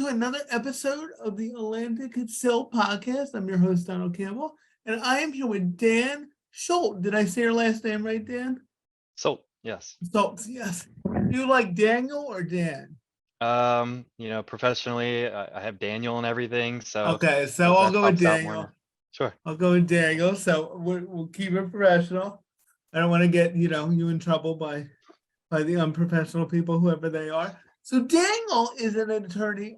to another episode of the Atlantic CIL podcast. I'm your host, Donald Campbell, and I am here with Dan Solt. Did I say your last name right, Dan? Solt, yes. Solt, yes. Do you like Daniel or Dan? Professionally, I have Daniel and everything, so Okay, so I'll that go with pops out more now. Daniel. Sure. I'll go with Daniel. So we'll keep it professional. I don't want to get you in trouble by the unprofessional people, whoever they are. So Daniel is an attorney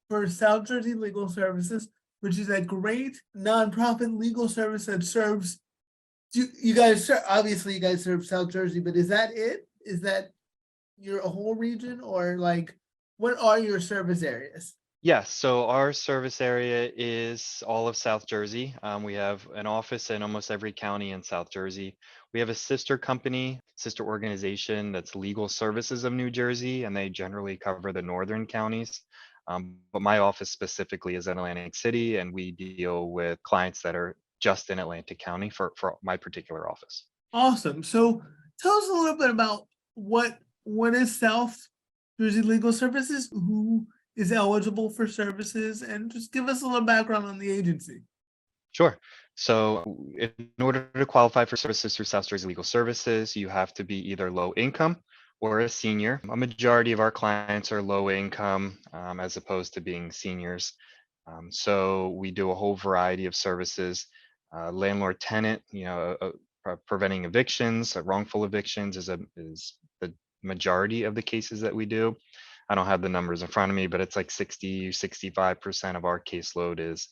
for South Jersey Legal Services, which is a great nonprofit legal service that serves. You guys obviously you guys serve South Jersey, but is that it? Is that your whole region, or like what are your service areas? Yes, so our service area is all of South Jersey. We have an office in almost every county in South Jersey. We have a sister organization that's Legal Services of New Jersey, and they generally cover the northern counties. But my office specifically is in Atlantic City, and we deal with clients that are just in Atlantic County for my particular office. Awesome. So tell us a little bit about what is South Jersey Legal Services, who is eligible for services, and just give us a little background on the agency. Sure. So in order to qualify for services through South Jersey Legal Services, you have to be either low income or a senior. A majority of our clients are low income as opposed to being seniors. So we do a whole variety of services. Landlord tenant, preventing evictions, wrongful evictions is the majority of the cases that we do. I don't have the numbers in front of me, but it's like 65% of our caseload is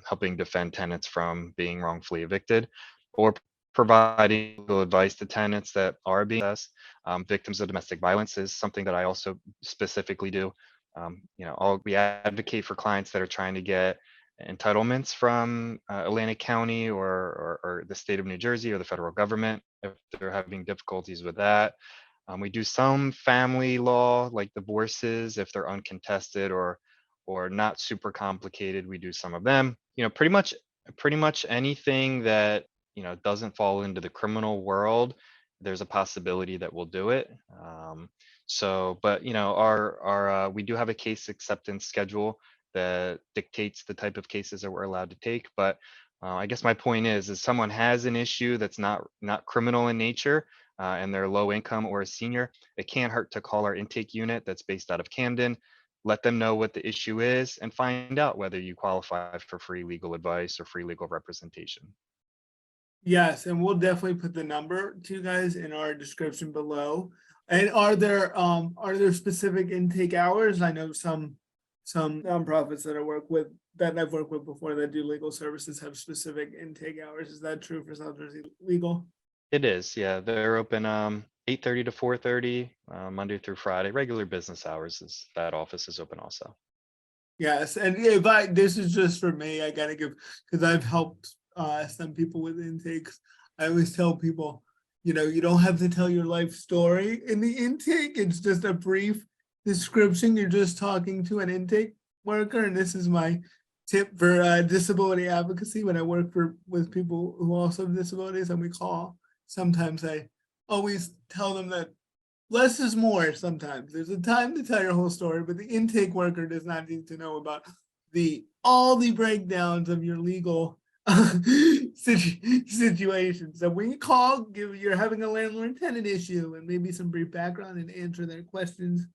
helping defend tenants from being wrongfully evicted, or providing legal advice to tenants that are being victims of domestic violence is something that I also specifically do. We advocate for clients that are trying to get entitlements from Atlantic County or the state of New Jersey or the federal government if they're having difficulties with that. We do some family law, like divorces, if they're uncontested or not super complicated. We do some of them. Pretty much anything that doesn't fall into the criminal world, there's a possibility that we'll do it. But our we do have a case acceptance schedule that dictates the type of cases that we're allowed to take. But I guess my point is someone has an issue that's not criminal in nature, and they're low income or a senior, it can't hurt to call our intake unit that's based out of Camden, let them know what the issue is, and find out whether you qualify for free legal advice or free legal representation. Yes, and we'll definitely put the number to you guys in our description below. And are there specific intake hours? I know some nonprofits that I've worked with before that do legal services have specific intake hours. Is that true for South Jersey Legal? It is, yeah. They're open 8:30 to 4:30, Monday through Friday. Regular business hours that office is open also. Yes, and this is just for me, I gotta give, because I've helped some people with intakes. I always tell people, you don't have to tell your life story in the intake. It's just a brief description. You're just talking to an intake worker, and this is my tip for disability advocacy when I work with people who also have disabilities, and sometimes I always tell them that less is more. Sometimes there's a time to tell your whole story, but the intake worker does not need to know about all the breakdowns of your legal situation. So when you call, you're having a landlord tenant issue, and maybe some brief background and answer their questions,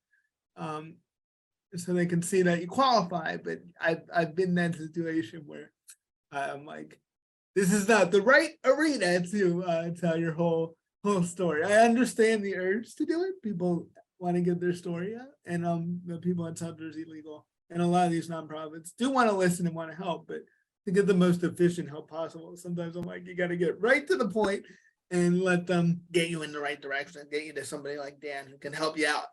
so they can see that you qualify. But I've been in that situation where I'm like, this is not the right arena to tell your whole story. I understand the urge to do it. People want to get their story out, and the people at South Jersey Legal and a lot of these nonprofits do want to listen and want to help, but to get the most efficient help possible, sometimes I'm like, you got to get right to the point and let them get you in the right direction, get you to somebody like Dan who can help you out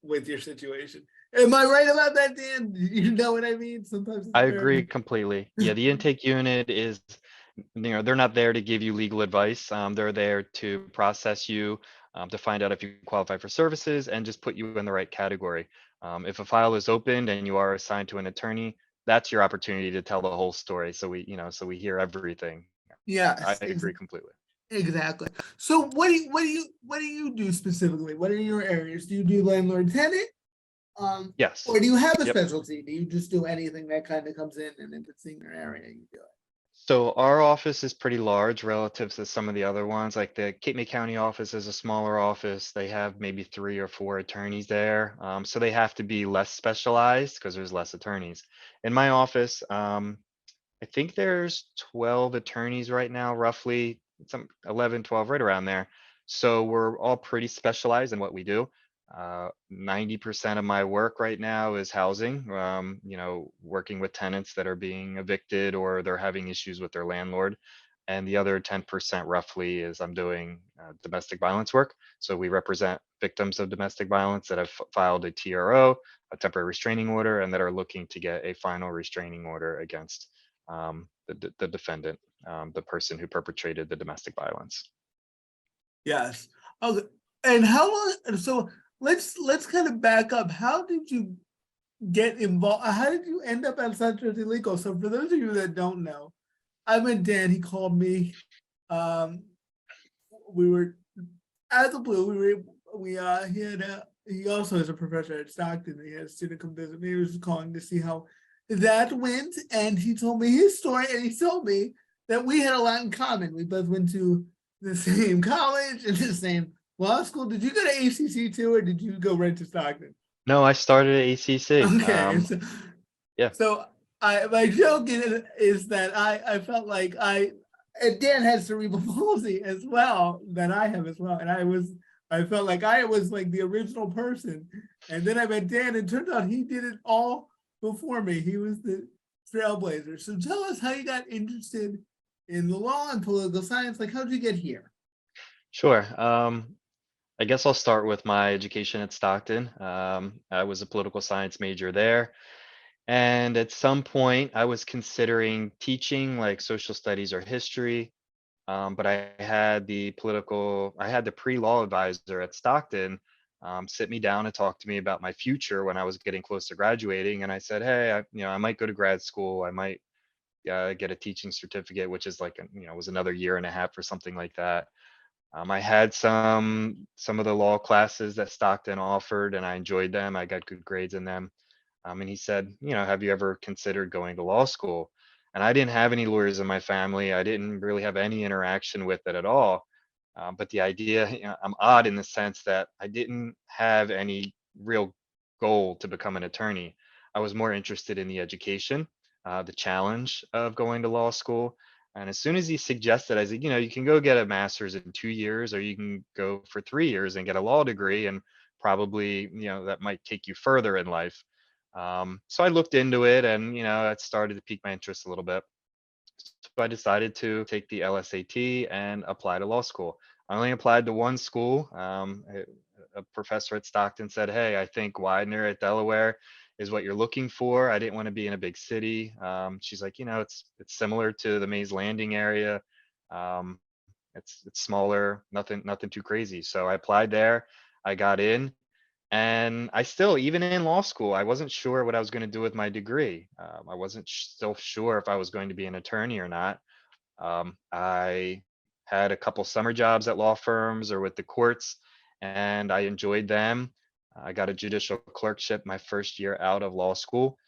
with your situation. Am I right about that, Dan? You know what I mean? Sometimes I agree completely. Yeah, the intake unit is, they're not there to give you legal advice. They're there to process you, to find out if you qualify for services and just put you in the right category. If a file is opened and you are assigned to an attorney, that's your opportunity to tell the whole story. So we hear everything. Yes, I agree completely. Exactly. So what do you do specifically? What are your areas? Do you do landlord tenant? Yes. Or do you have a Yep. specialty? Do you just do anything that kind of comes in, and if it's in your area, you do it? So our office is pretty large relative to some of the other ones. Like the Cape May County office is a smaller office. They have maybe 3 or 4 attorneys there. So they have to be less specialized because there's less attorneys. In my office, I think there's 12 attorneys right now, roughly some 11, 12, right around there. So we're all pretty specialized in what we do. 90% of my work right now is housing, working with tenants that are being evicted or they're having issues with their landlord. And the other 10% roughly is I'm doing domestic violence work. So we represent victims of domestic violence that have filed a TRO, a temporary restraining order, and that are looking to get a final restraining order against the defendant, the person who perpetrated the domestic violence. Yes. Okay. And how long? So let's kind of back up. How did you get involved? How did you end up at South Jersey Legal? So for those of you that don't know, I met Dan. He called me. Um, we were out of the blue. He had he also is a professor at Stockton. He had a student come visit me. He was calling to see how that went, and he told me his story, and he told me that we had a lot in common. We both went to the same college and the same law school. Did you go to ACC too, or did you go right to Stockton? No, I started at ACC. Okay, Yeah, so my joke is that I felt like and Dan has cerebral palsy as well that I have as well, and I felt like I was like the original person, and then I met Dan, and turned out he did it all before me. He was the trailblazer. So tell us how you got interested in the law and political science. Like, how did you get here? sure. I guess I'll start with my education at Stockton. I was a political science major there. And at some point, I was considering teaching like social studies or history. But I had the pre-law advisor at Stockton sit me down and talk to me about my future when I was getting close to graduating. And I said, hey, I might go to grad school. I might get a teaching certificate, which is like, was another year and a half or something like that. I had some of the law classes that Stockton offered, and I enjoyed them. I got good grades in them. And he said, have you ever considered going to law school? And I didn't have any lawyers in my family. I didn't really have any interaction with it at all. But the idea, I'm odd in the sense that I didn't have any real goal to become an attorney. I was more interested in the education, the challenge of going to law school. And as soon as he suggested, I said, you can go get a master's in 2 years, or you can go for 3 years and get a law degree. And probably, that might take you further in life. So I looked into it, and it started to pique my interest a little bit. So I decided to take the LSAT and apply to law school. I only applied to one school. A professor at Stockton said, "Hey, I think Widener at Delaware is what you're looking for." I didn't want to be in a big city. She's like, it's similar to the Mays Landing area. Um, it's smaller, nothing too crazy. So I applied there. I got in. And I still, even in law school, I wasn't sure what I was going to do with my degree. I wasn't still sure if I was going to be an attorney or not. I had a couple summer jobs at law firms or with the courts, and I enjoyed them. I got a judicial clerkship my first year out of law school,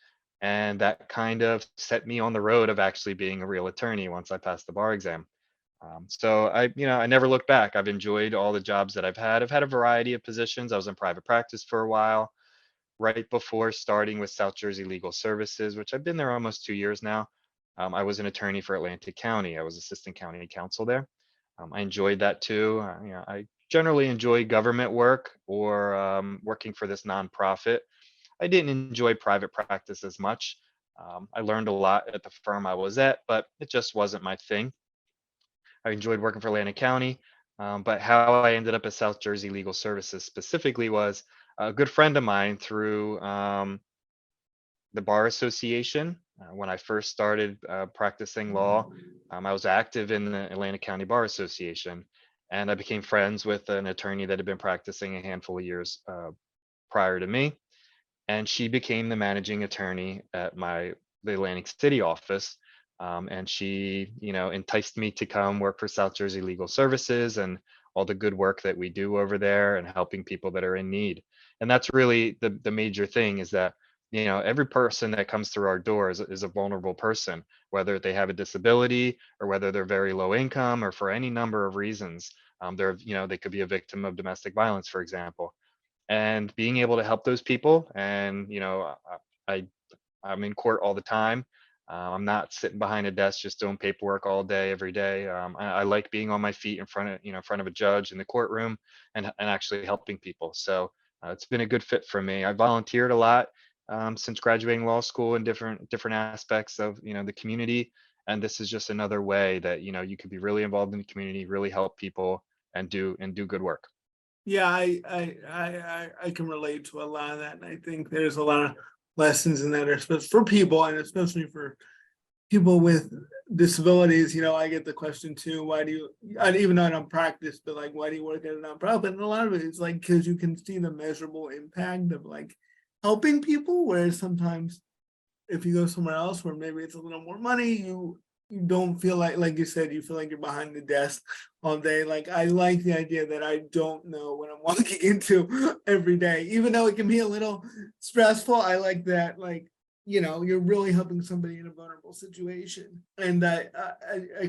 and that kind of set me on the road of actually being a real attorney once I passed the bar exam. So I never looked back. I've enjoyed all the jobs that I've had. I've had a variety of positions. I was in private practice for a while, right before starting with South Jersey Legal Services, which I've been there almost 2 years now. I was an attorney for Atlantic County. I was assistant county counsel there. I enjoyed that too. I generally enjoy government work or working for this nonprofit. I didn't enjoy private practice as much. I learned a lot at the firm I was at, but it just wasn't my thing. I enjoyed working for Atlantic County. But how I ended up at South Jersey Legal Services specifically was a good friend of mine through the Bar Association. When I first started practicing law, I was active in the Atlantic County Bar Association, and I became friends with an attorney that had been practicing a handful of years prior to me, and she became the managing attorney at the Atlantic City office. And she, enticed me to come work for South Jersey Legal Services, and all the good work that we do over there and helping people that are in need. And that's really the major thing, is that, every person that comes through our doors is a vulnerable person, whether they have a disability or whether they're very low income or for any number of reasons. They could be a victim of domestic violence, for example, and being able to help those people. And I I'm in court all the time. I'm not sitting behind a desk just doing paperwork all day, every day. I like being on my feet in front of a judge in the courtroom, and actually helping people. So it's been a good fit for me. I volunteered a lot since graduating law school in different aspects of the community, and this is just another way that you could be really involved in the community, really help people, and do good work. Yeah, I can relate to a lot of that, and I think there's a lot of lessons in that, especially for people, and especially for people with disabilities. I get the question too, why do you, and even though I don't practice, but like, why do you work at a nonprofit? And a lot of it is like, because you can see the measurable impact of like helping people, whereas sometimes if you go somewhere else where maybe it's a little more money, you don't feel like you said, you feel like you're behind the desk all day. Like, I like the idea that I don't know what I'm walking into every day, even though it can be a little stressful. I like that, like, you're really helping somebody in a vulnerable situation. And I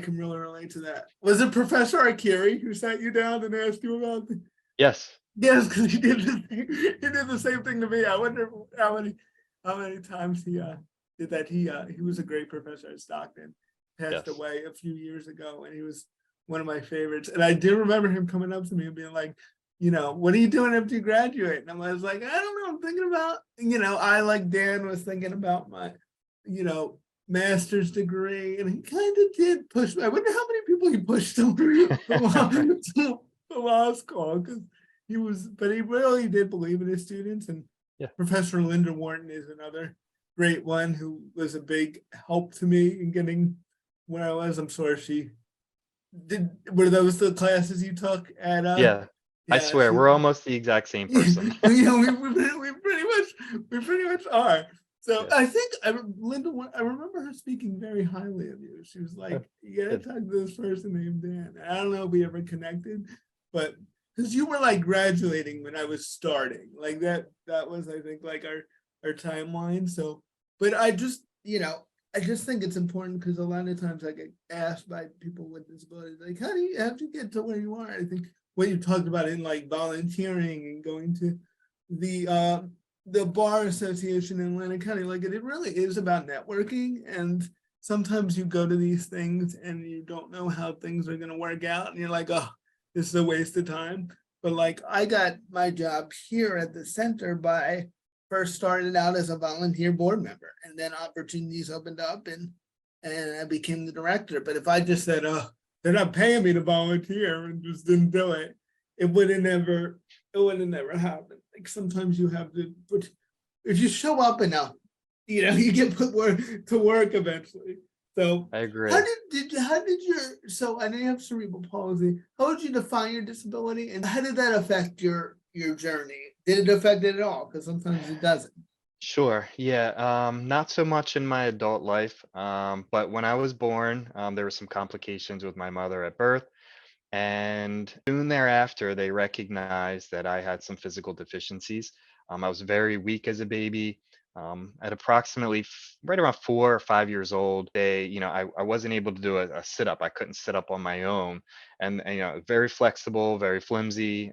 can really relate to that. Was it Professor Akiri who sat you down and asked you about the? Yes. Yes, because he did the same thing to me. I wonder how many times he did that. He was a great professor at Stockton, passed Yes. away a few years ago, and he was one of my favorites. And I do remember him coming up to me and being like, what are you doing after you graduate? And I was like, I don't know, I'm thinking about, I, like Dan, was thinking about my, master's degree, and he kind of did push me. I wonder how many people he pushed to law school, because but he really did believe in his students. And Yeah. Professor Linda Wharton is another great one who was a big help to me in getting where I was. I'm sure she did. Were those the classes you took at Yeah. I yeah, swear, she we're almost the exact same person. we pretty much are. So Yeah. I think I remember her speaking very highly of you. She was Oh, like, "You gotta good. talk to this person named Dan." I don't know if we ever connected, but because you were like graduating when I was starting, like that was, I think, like our timeline. So, but I just think it's important, because a lot of times I get asked by people with disabilities, like, how do you get to where you are? I think what you talked about in like volunteering and going to the bar association in Atlantic County, like it really is about networking. And sometimes you go to these things and you don't know how things are going to work out, and you're like, oh, this is a waste of time. But like, I got my job here at the center by first started out as a volunteer board member, and then opportunities opened up, and I became the director. But if I just said, oh, they're not paying me to volunteer, and just didn't do it, it would have never happened. Like, sometimes you have to put, if you show up enough, you get put to work eventually. So I how agree. did your, so I know you have cerebral palsy. How would you define your disability, and how did that affect your journey? Did it affect it at all? Because sometimes it doesn't. Sure. Yeah. Not so much in my adult life. But when I was born, there were some complications with my mother at birth. And soon thereafter, they recognized that I had some physical deficiencies. I was very weak as a baby. At approximately right around 4 or 5 years old, I wasn't able to do a sit up. I couldn't sit up on my own, and very flexible, very flimsy.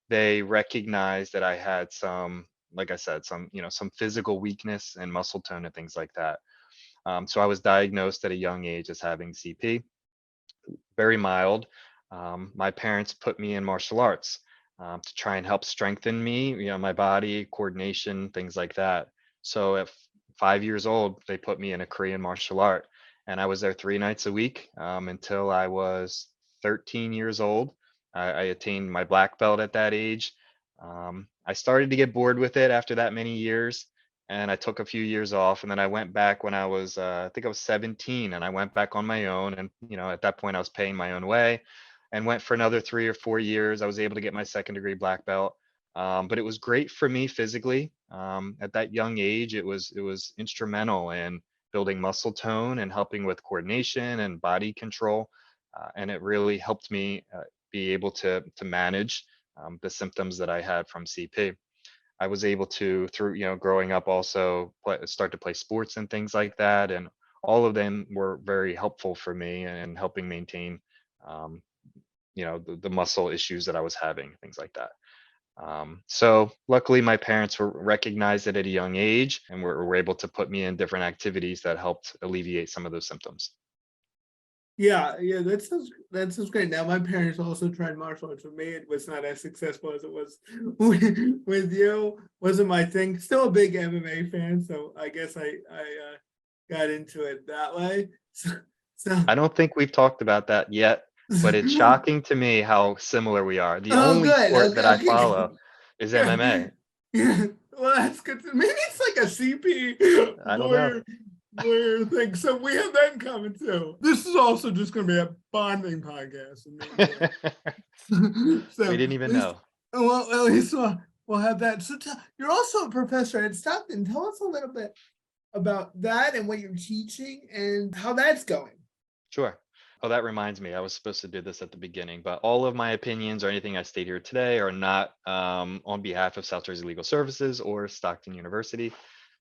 They recognized that I had some, like I said, some physical weakness and muscle tone and things like that. So I was diagnosed at a young age as having CP, very mild. My parents put me in martial arts to try and help strengthen me, my body, coordination, things like that. So at 5 years old, they put me in a Korean martial art, and I was there 3 nights a week until I was 13 years old. I attained my black belt at that age. I started to get bored with it after that many years, and I took a few years off, and then I went back when I was I think I was 17, and I went back on my own. And at that point I was paying my own way, and went for another 3 or 4 years. I was able to get my second degree black belt. But it was great for me physically. At that young age, it was instrumental in building muscle tone and helping with coordination and body control. And it really helped me be able to manage the symptoms that I had from CP. I was able to, through growing up, also start to play sports and things like that, and all of them were very helpful for me and helping maintain, um, the muscle issues that I was having, things like that. So luckily, my parents recognized it at a young age, and were able to put me in different activities that helped alleviate some of those symptoms. Yeah, that sounds great. Now, my parents also tried martial arts with me. It was not as successful as it was with you. Wasn't my thing. Still a big MMA fan, so I guess I got into it that way. So I don't think we've talked about that yet, but it's shocking to me how similar we are. The oh, only good. sport that Okay, I okay, follow good. is Yeah, MMA. yeah. Well, that's good. Maybe it's like a CP I don't know. lawyer thing. So we have that in common too. This is also just going to be a bonding podcast. So We at didn't even least, know. well, at least we'll have that. So you're also a professor at Stockton. Tell us a little bit about that and what you're teaching and how that's going. Sure. Oh, that reminds me, I was supposed to do this at the beginning, but all of my opinions or anything I state here today are not on behalf of South Jersey Legal Services or Stockton University,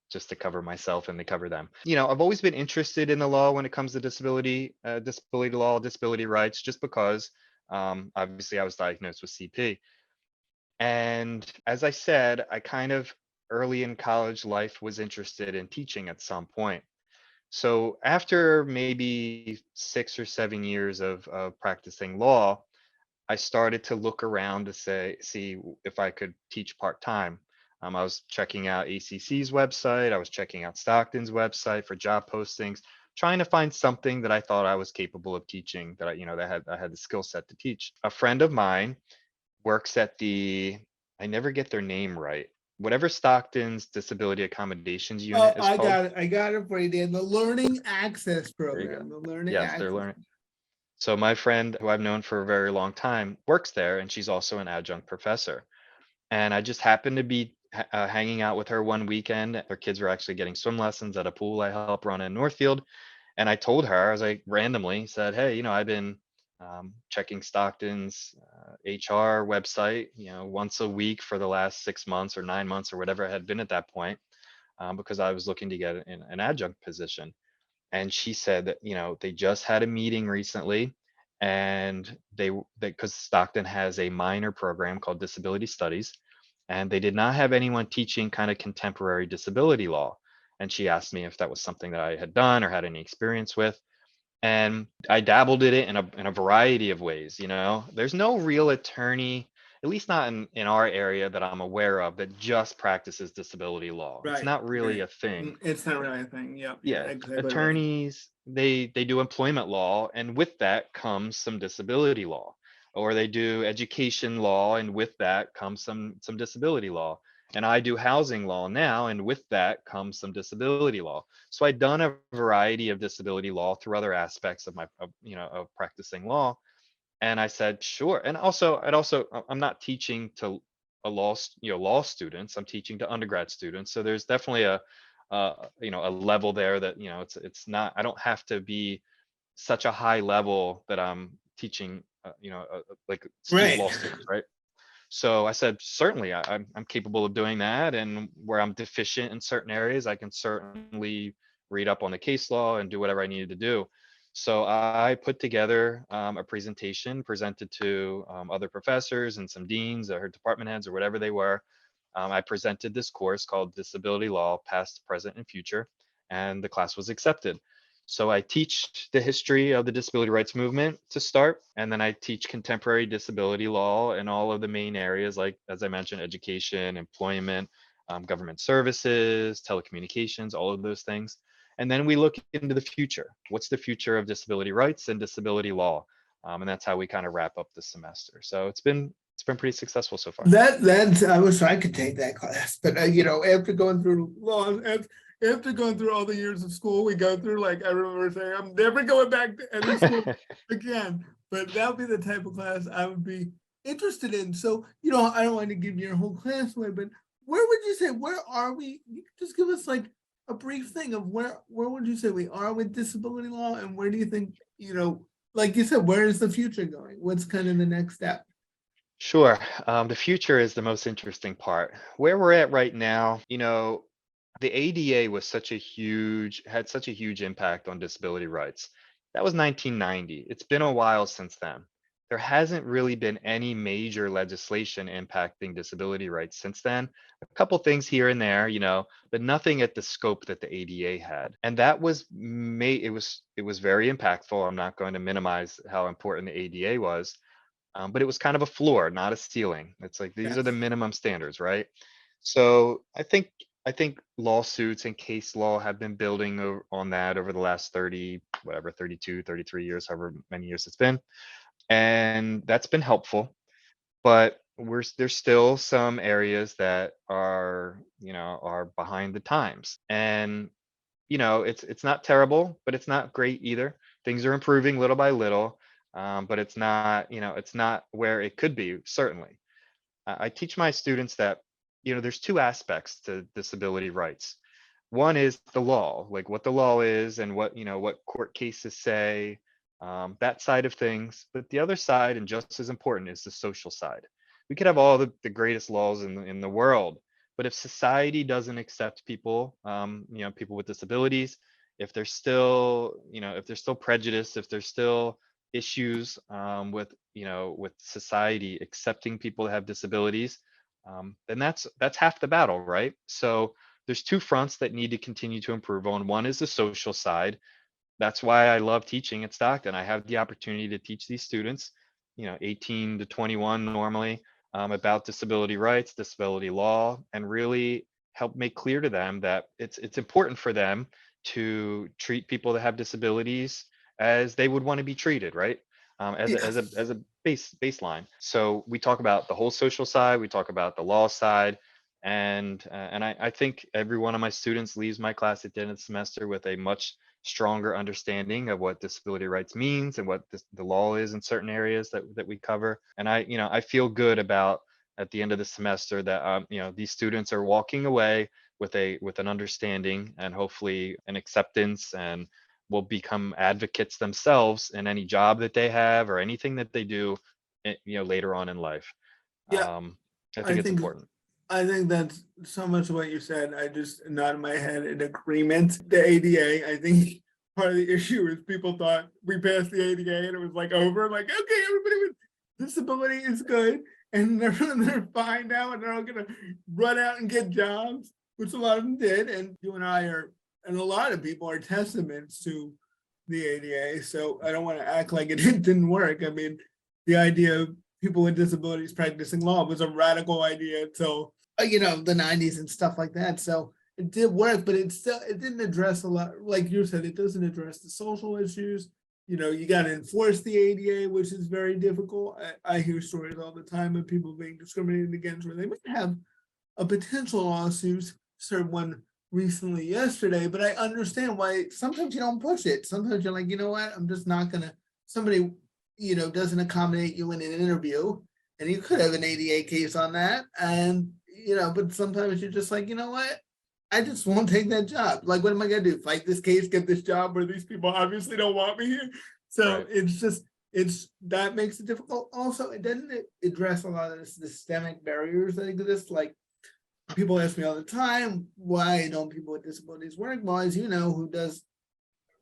just to cover myself and to cover them. I've always been interested in the law when it comes to disability law, disability rights, just because obviously I was diagnosed with CP. And as I said, I kind of early in college life was interested in teaching at some point. So after maybe 6 or 7 years of practicing law, I started to look around to see if I could teach part time. I was checking out ACC's website. I was checking out Stockton's website for job postings, trying to find something that I thought I was capable of teaching. That I had the skill set to teach. A friend of mine works at I never get their name right. Whatever Stockton's disability accommodations Oh, unit is I called. got it. I got it for you, Dan. The Learning Access There you go. Program. The Learning Yes, they're Access. learning. So my friend, who I've known for a very long time, works there, and she's also an adjunct professor. And I just happened to be hanging out with her one weekend. Her kids were actually getting swim lessons at a pool I help run in Northfield. And I told her, I was like, randomly said, hey, I've been checking Stockton's HR website, once a week for the last 6 months or 9 months or whatever it had been at that point, because I was looking to get an adjunct position. And she said that they just had a meeting recently, and because Stockton has a minor program called disability studies, and they did not have anyone teaching kind of contemporary disability law. And she asked me if that was something that I had done or had any experience with, and I dabbled in it in a variety of ways. There's no real attorney, at least not in our area that I'm aware of, that just practices disability law. It's Right, not really right. a thing. It's not really a thing. Yep, you're Yeah, exactly right. attorneys, they do employment law, and with that comes some disability law, or they do education law, and with that comes some disability law. And I do housing law now, and with that comes some disability law. So I've done a variety of disability law through other aspects of practicing law. And I said, sure. And also, I'm not teaching to law students. I'm teaching to undergrad students. So there's definitely a level there that, it's not, I don't have to be such a high level that I'm teaching, like law Right. students, right? So I said, certainly, I'm capable of doing that. And where I'm deficient in certain areas, I can certainly read up on the case law and do whatever I needed to do. So I put together a presentation, presented to other professors and some deans or department heads or whatever they were. I presented this course called Disability Law, Past, Present, and Future, and the class was accepted. So I teach the history of the disability rights movement to start, and then I teach contemporary disability law in all of the main areas, like, as I mentioned, education, employment, government services, telecommunications, all of those things. And then we look into the future. What's the future of disability rights and disability law? And that's how we kind of wrap up the semester. So it's been pretty successful so far. That's I wish I could take that class, but after going through law, after going through all the years of school we go through, like I remember saying, I'm never going back to any school again. But that would be the type of class I would be interested in. So, I don't want to give your whole class away, but where would you say, where are we? You could just give us like a brief thing of where would you say we are with disability law, and where do you think, like you said, where is the future going? What's kind of the next step? Sure. The future is the most interesting part. Where we're at right now, the ADA had such a huge impact on disability rights. That was 1990. It's been a while since then. There hasn't really been any major legislation impacting disability rights since then. A couple things here and there, but nothing at the scope that the ADA had. And that was it was very impactful. I'm not going to minimize how important the ADA was, but it was kind of a floor, not a ceiling. It's like these are the Yes. minimum standards, right? So I think lawsuits and case law have been building on that over the last 30, whatever, 32, 33 years, however many years it's been. And that's been helpful, but there's still some areas that are behind the times. And it's not terrible, but it's not great either. Things are improving little by little, but it's not where it could be, certainly. I teach my students that, there's two aspects to disability rights. One is the law, like what the law is and what court cases say, that side of things. But the other side, and just as important, is the social side. We could have all the greatest laws in the world, but if society doesn't accept people, people with disabilities, if there's still prejudice, if there's still issues, with society accepting people that have disabilities, then that's half the battle, right? So there's two fronts that need to continue to improve on. One is the social side. That's why I love teaching at Stockton. I have the opportunity to teach these students, 18 to 21 normally, about disability rights, disability law, and really help make clear to them that it's important for them to treat people that have disabilities as they would want to be treated, right? As a as a Yes. as a baseline. So we talk about the whole social side, we talk about the law side, and I think every one of my students leaves my class at the end of the semester with a much stronger understanding of what disability rights means and what the law is in certain areas that we cover. And I feel good about at the end of the semester that these students are walking away with an understanding and hopefully an acceptance, and will become advocates themselves in any job that they have or anything that they do, later on in life. Yeah. Um, I I think it's think important. I think that's so much of what you said. I just nod my head in agreement. The ADA, I think part of the issue is people thought we passed the ADA and it was like over, like, okay, everybody with disability is good and they're fine now and they're all gonna run out and get jobs, which a lot of them did. And you and I are, and a lot of people are testaments to the ADA. So I don't want to act like it didn't work. I mean, the idea of people with disabilities practicing law was a radical idea until the 90s and stuff like that. So it did work, but it didn't address a lot. Like you said, it doesn't address the social issues. You got to enforce the ADA, which is very difficult. I hear stories all the time of people being discriminated against where they might have a potential lawsuit. Served one recently yesterday, but I understand why sometimes you don't push it. Sometimes you're like, you know what, I'm just not gonna. Somebody, doesn't accommodate you in an interview, and you could have an ADA case on that, and but sometimes you're just like, you know what, I just won't take that job. Like, what am I gonna do? Fight this case, get this job where these people obviously don't want me here. So Right. it's that makes it difficult. Also, it doesn't address a lot of the systemic barriers that exist. Like people ask me all the time, why don't people with disabilities work? Well, as you know, who does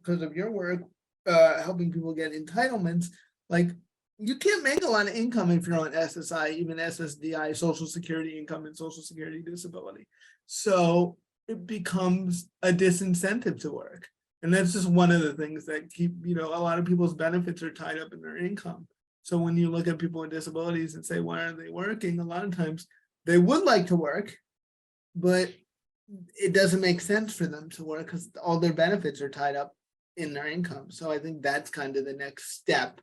because of your work, helping people get entitlements, like you can't make a lot of income if you're on SSI, even SSDI, Social Security income and Social Security disability. So it becomes a disincentive to work. And that's just one of the things that keep, a lot of people's benefits are tied up in their income. So when you look at people with disabilities and say, why aren't they working? A lot of times they would like to work, but it doesn't make sense for them to work because all their benefits are tied up in their income. So I think that's kind of the next step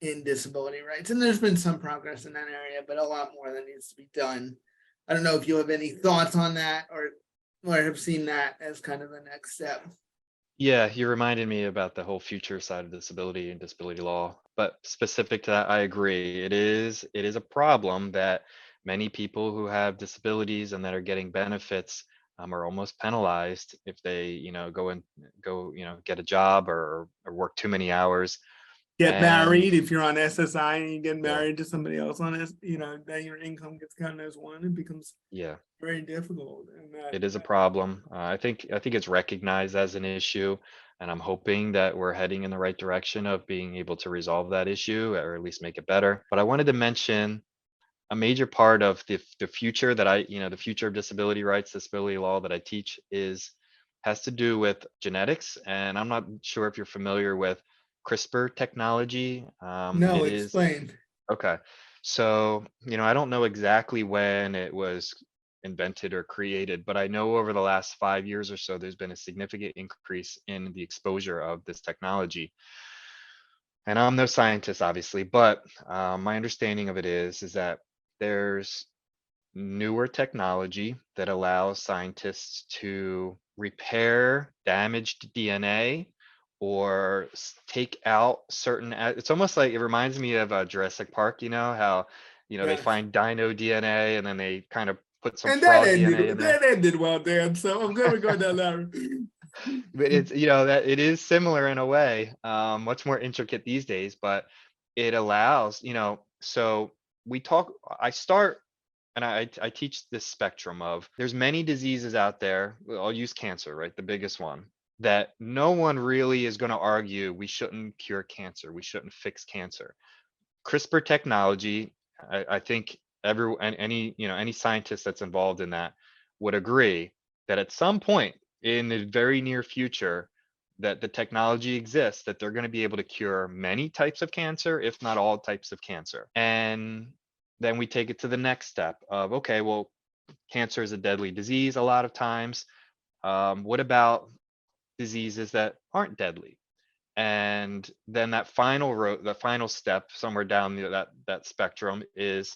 in disability rights. And there's been some progress in that area, but a lot more that needs to be done. I don't know if you have any thoughts on that or have seen that as kind of the next step. Yeah, you reminded me about the whole future side of disability and disability law. But specific to that, I agree. It is a problem that many people who have disabilities and that are getting benefits, are almost penalized if they, go and get a job or work too many hours. get And married if you're on SSI and you get yeah, married to somebody else on S, then your income gets counted as one. It becomes yeah, very difficult. And it is a problem. I think it's recognized as an issue, and I'm hoping that we're heading in the right direction of being able to resolve that issue or at least make it better. But I wanted to mention a major part of the future that the future of disability rights, disability law that I teach has to do with genetics. And I'm not sure if you're familiar with CRISPR technology. no, It is explain. okay. So, I don't know exactly when it was invented or created, but I know over the last 5 years or so, there's been a significant increase in the exposure of this technology. And I'm no scientist, obviously, but my understanding of it is that there's newer technology that allows scientists to repair damaged DNA or take out certain. It's almost like it reminds me of Jurassic Park. You know how they Yes. find dino DNA and then they kind of put some And that frog DNA in ended there. that ended well, Dan. So I'm gonna go down that route. But it's that it is similar in a way, much more intricate these days, but it allows so we talk I start and I teach this spectrum of there's many diseases out there. I'll use cancer, right? The biggest one that no one really is going to argue we shouldn't cure cancer, we shouldn't fix cancer. CRISPR technology, I think any scientist that's involved in that would agree that at some point in the very near future that the technology exists that they're going to be able to cure many types of cancer, if not all types of cancer. And then we take it to the next step of, okay, well, cancer is a deadly disease a lot of times. What about diseases that aren't deadly? And then the final step somewhere down that spectrum is,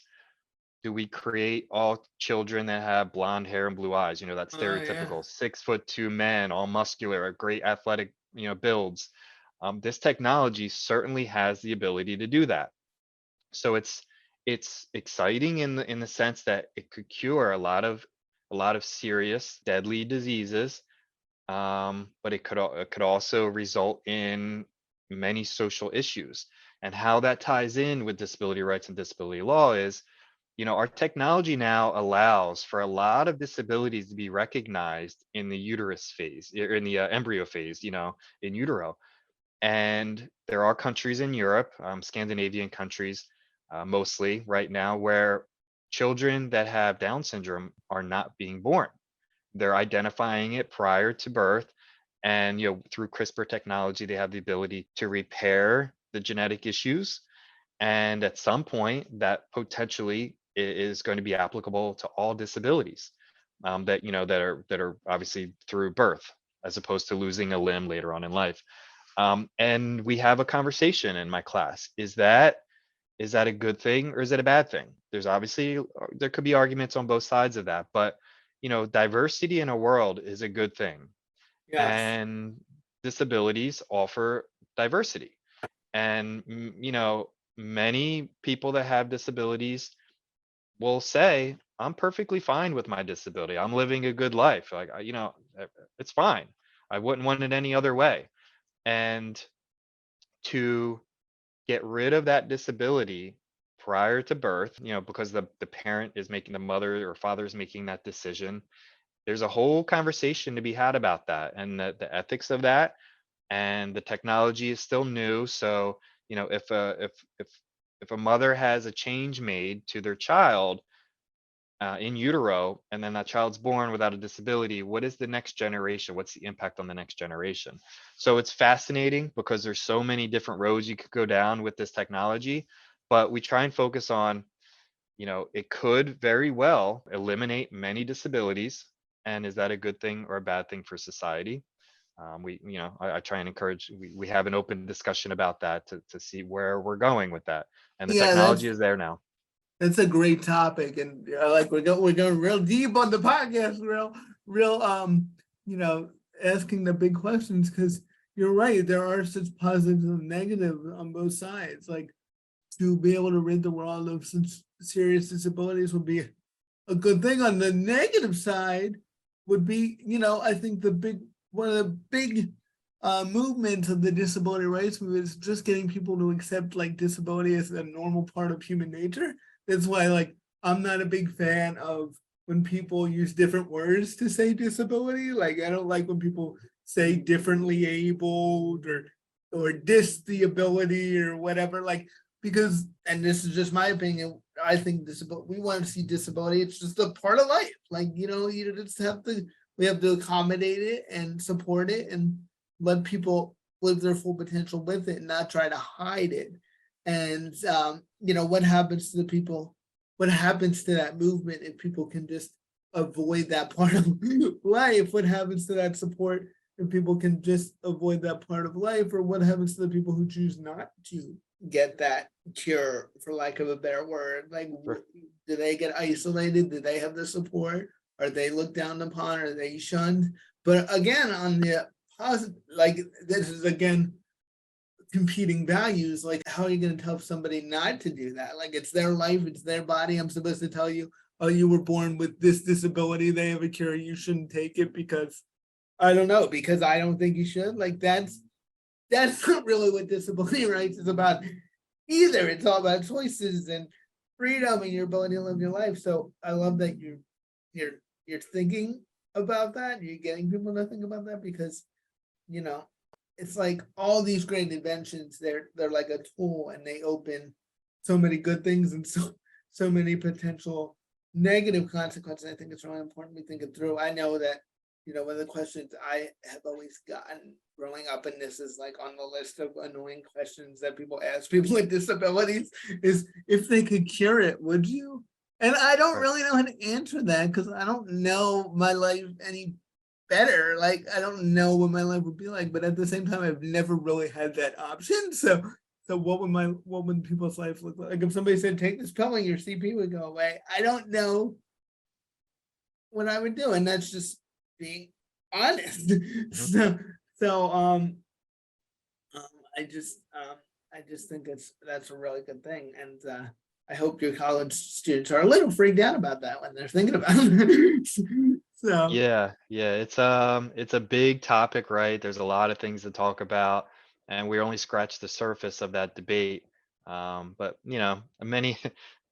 do we create all children that have blonde hair and blue eyes? That Oh yeah. stereotypical 6'2" men, all muscular, great athletic, builds. This technology certainly has the ability to do that. So it's exciting in the sense that it could cure a lot of serious, deadly diseases, but it could also result in many social issues. And how that ties in with disability rights and disability law is, our technology now allows for a lot of disabilities to be recognized in the uterus phase, or in the embryo phase, in utero. And there are countries in Europe, Scandinavian countries, mostly right now, where children that have Down syndrome are not being born. They're identifying it prior to birth. And through CRISPR technology, they have the ability to repair the genetic issues. And at some point, that potentially is going to be applicable to all disabilities, that are obviously through birth, as opposed to losing a limb later on in life. And we have a conversation in my class. Is that a good thing or is it a bad thing? There could be arguments on both sides of that, but diversity in a world is a good thing. Yes. And disabilities offer diversity. And many people that have disabilities will say, I'm perfectly fine with my disability. I'm living a good life. Like, it's fine. I wouldn't want it any other way. And to get rid of that disability prior to birth, because the parent is making, the mother or father is making that decision, there's a whole conversation to be had about that and the ethics of that. And the technology is still new. So, if a mother has a change made to their child in utero, and then that child's born without a disability, what is the next generation? What's the impact on the next generation? So it's fascinating because there's so many different roads you could go down with this technology, but we try and focus on, it could very well eliminate many disabilities. And is that a good thing or a bad thing for society? I try and encourage, we have an open discussion about that to see where we're going with that. And the Yeah, technology is there now. that's a great topic, and like we're going real deep on the podcast, real asking the big questions, because you're right, there are such positives and negatives on both sides. Like, to be able to rid the world of such serious disabilities would be a good thing. On the negative side would be, I think one of the big movement of the disability rights movement is just getting people to accept like disability as a normal part of human nature. That's why like I'm not a big fan of when people use different words to say disability. Like I don't like when people say differently abled or dis the ability or whatever. Like because and this is just my opinion. I think disability. We want to see disability. It's just a part of life. Like you just have to. We have to accommodate it and support it and let people live their full potential with it and not try to hide it. And what happens to the people? What happens to that movement if people can just avoid that part of life? What happens to that support if people can just avoid that part of life? Or what happens to the people who choose not to get that cure, for lack of a better word? Like, Sure. do they get isolated? Do they have the support? Are they looked down upon? Are they shunned? But again, on the positive, like this is again competing values. Like, how are you going to tell somebody not to do that? Like, it's their life, it's their body. I'm supposed to tell you, oh, you were born with this disability. They have a cure. You shouldn't take it because I don't know, because I don't think you should. Like, that's not really what disability rights is about either. It's all about choices and freedom and your ability to live your life. So I love that you're you're thinking about that. You're getting people to think about that because you know it's like all these great inventions. They're like a tool, and they open so many good things and so many potential negative consequences. I think it's really important we think it through. I know that one of the questions I have always gotten growing up, and this is like on the list of annoying questions that people ask people with disabilities, is if they could cure it, would you? And I don't Right. really know how to answer that because I don't know my life any better. Like I don't know what my life would be like, but at the same time, I've never really had that option. So what would people's life look like? Like if somebody said take this pill and your CP would go away, I don't know what I would do, and that's just being honest. Mhm. So um, I just I just think that's a really good thing, and I hope your college students are a little freaked out about that when they're thinking about it. So Yeah, it's a big topic, right? There's a lot of things to talk about, and we only scratched the surface of that debate. But many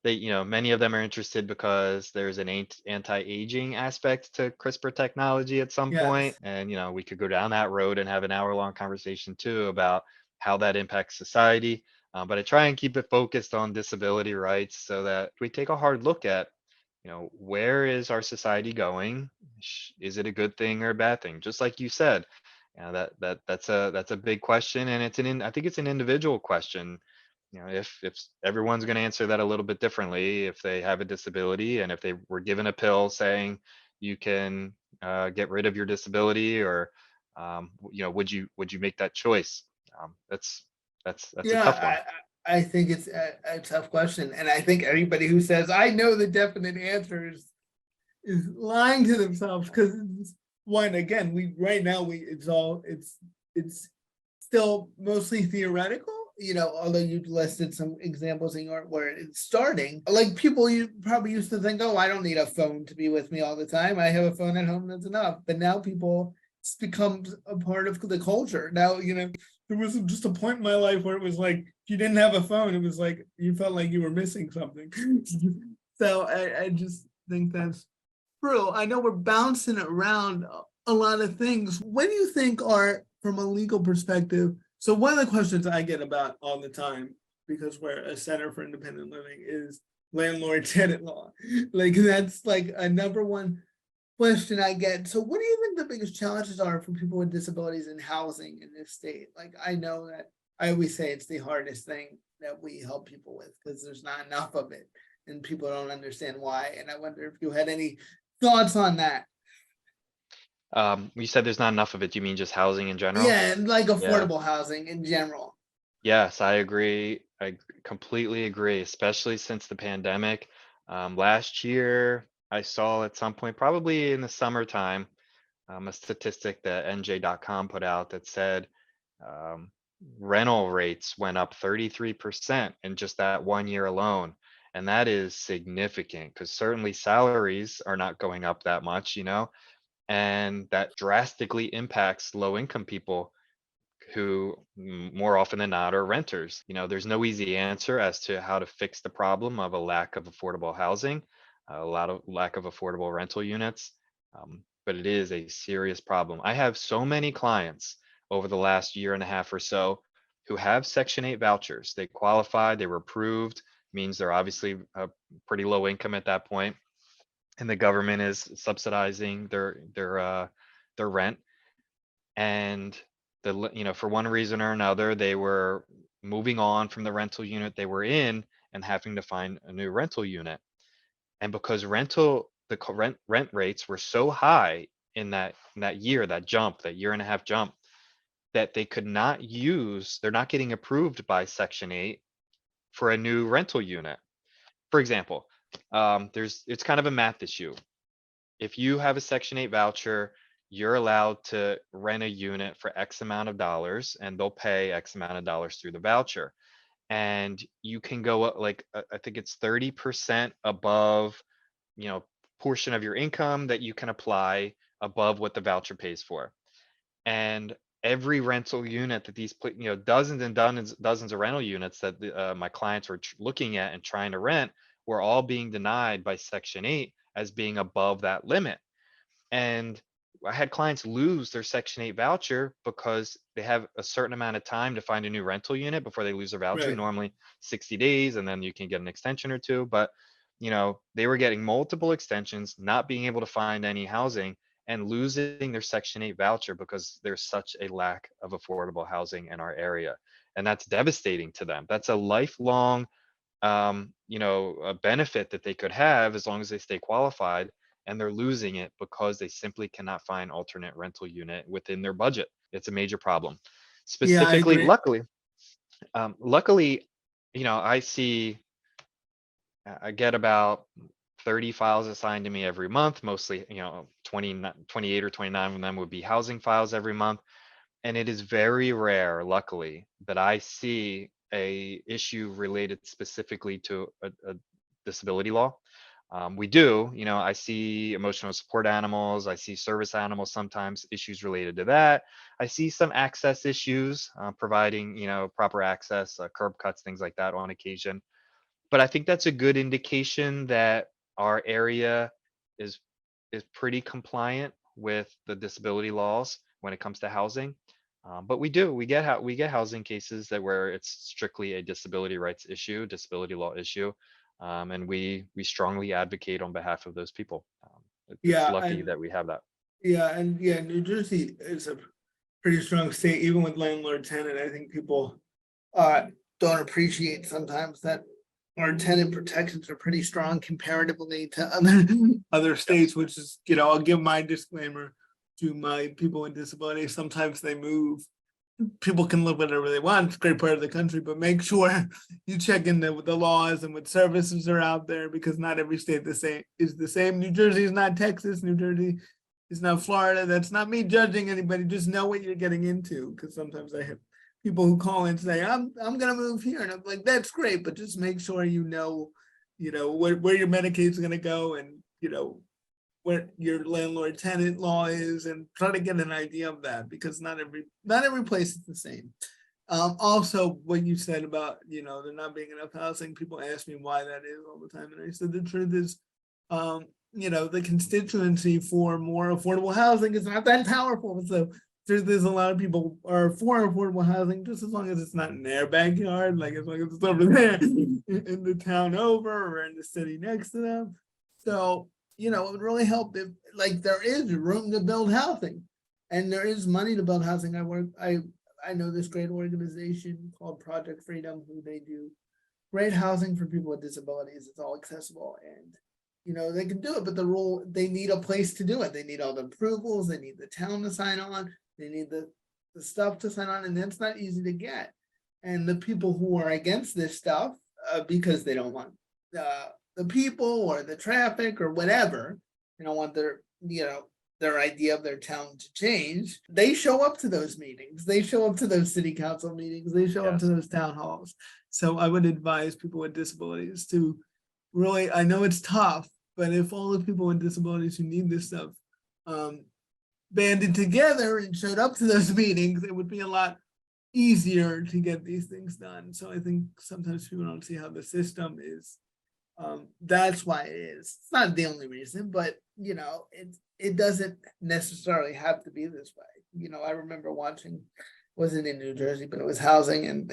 many of them are interested because there's an anti-aging aspect to CRISPR technology at some point, yes, and we could go down that road and have an hour-long conversation too about how that impacts society. But I try and keep it focused on disability rights so that we take a hard look at where is our society going. Is it a good thing or a bad thing? Just like you said, that's a big question, and I think it's an individual question. If everyone's going to answer that a little bit differently, if they have a disability and if they were given a pill saying you can get rid of your disability, or would you make that choice? That's a tough one. yeah, I think it's a tough question, and I think everybody who says I know the definite answer is lying to themselves because one again we right now we it's still mostly theoretical, although you listed some examples in your where it's starting. Like people you probably used to think, oh, I don't need a phone to be with me all the time. I have a phone at home, that's enough. But now people it's becomes a part of the culture. Now, there was just a point in my life where it was like if you didn't have a phone, it was like you felt like you were missing something. So I just think that's true. I know we're bouncing around a lot of things. What do you think are, from a legal perspective? So one of the questions I get about all the time, because we're a Center for Independent Living, is landlord tenant law. Like that's like a number one question I get. So what do you think the biggest challenges are for people with disabilities in housing in this state? Like I know that I always say it's the hardest thing that we help people with because there's not enough of it and people don't understand why. And I wonder if you had any thoughts on that. You said there's not enough of it. Do you mean just housing in general? Yeah, and like Yeah. affordable housing in general. Yes, I agree. Completely agree, especially since the pandemic. Last year, I saw at some point, probably in the summertime, a statistic that NJ.com put out that said um, rental rates went up 33% in just that 1 year alone. And that is significant because certainly salaries are not going up that much, and that drastically impacts low income people who more often than not are renters. There's no easy answer as to how to fix the problem of a lack of affordable housing, a lot of lack of affordable rental units. But it is a serious problem. I have so many clients over the last year and a half or so who have Section 8 vouchers. They qualified, they were approved, means they're obviously pretty low income at that point, and the government is subsidizing their rent. And for one reason or another, they were moving on from the rental unit they were in and having to find a new rental unit. And because rent rates were so high in that year, that year and a half jump, that they're not getting approved by Section 8 for a new rental unit. For example, it's kind of a math issue. If you have a Section 8 voucher, you're allowed to rent a unit for X amount of dollars, and they'll pay X amount of dollars through the voucher. And you can go like, I think it's 30% above, portion of your income that you can apply above what the voucher pays for. And every rental unit that dozens and dozens of rental units that my clients were looking at and trying to rent were all being denied by Section 8 as being above that limit. And I had clients lose their Section 8 voucher because they have a certain amount of time to find a new rental unit before they lose their voucher, Right. normally 60 days, and then you can get an extension or two. But, they were getting multiple extensions, not being able to find any housing, and losing their Section 8 voucher because there's such a lack of affordable housing in our area. And that's devastating to them. That's a lifelong, a benefit that they could have as long as they stay qualified, and they're losing it because they simply cannot find alternate rental unit within their budget. It's a major problem. Yeah, I Specifically, agree. luckily, I get about 30 files assigned to me every month. Mostly, 28 or 29 of them would be housing files every month. And it is very rare, luckily, that I see a issue related specifically to a disability law. We do, I see emotional support animals, I see service animals, sometimes issues related to that. I see some access issues, providing, proper access, curb cuts, things like that on occasion. But I think that's a good indication that our area is pretty compliant with the disability laws when it comes to housing. But we get housing cases that where it's strictly a disability rights issue, disability law issue, and we strongly advocate on behalf of those people. It's Yeah, lucky and that we have that. New Jersey is a pretty strong state, even with landlord tenant. I think people don't appreciate sometimes that our tenant protections are pretty strong comparatively to other states, which is, I'll give my disclaimer to my people with disabilities. Sometimes they move. People can live whatever they want. It's a great part of the country, but make sure you check in with the laws and what services are out there, because not every state is the same. New Jersey is not Texas. New Jersey is not Florida. That's not me judging anybody. Just know what you're getting into, because sometimes I have people who call and say, I'm gonna move here, and I'm like, that's great, but just make sure where your Medicaid's gonna go, and what your landlord tenant law is, and try to get an idea of that, because not every place is the same. Also, what you said about there not being enough housing, people ask me why that is all the time, and I said the truth is, the constituency for more affordable housing is not that powerful. So there's a lot of people are for affordable housing, just as long as it's not in their backyard, like as long as it's over there in the town over or in the city next to them. So it would really help if, like, there is room to build housing, and there is money to build housing. I know this great organization called Project Freedom, who they do great housing for people with disabilities. It's all accessible, and they can do it, but they need a place to do it. They need all the approvals. They need the town to sign on. They need the stuff to sign on, and that's not easy to get. And the people who are against this stuff, because they don't want the people or the traffic or whatever, they don't want their idea of their town to change, they show up to those meetings. They show up to those city council meetings. They show up to those town halls. So I would advise people with disabilities to really, I know it's tough, but if all the people with disabilities who need this stuff, banded together and showed up to those meetings, it would be a lot easier to get these things done. So I think sometimes people don't see how the system is. That's why it is. It's not the only reason, but it doesn't necessarily have to be this way. I remember watching, wasn't in New Jersey, but it was housing, and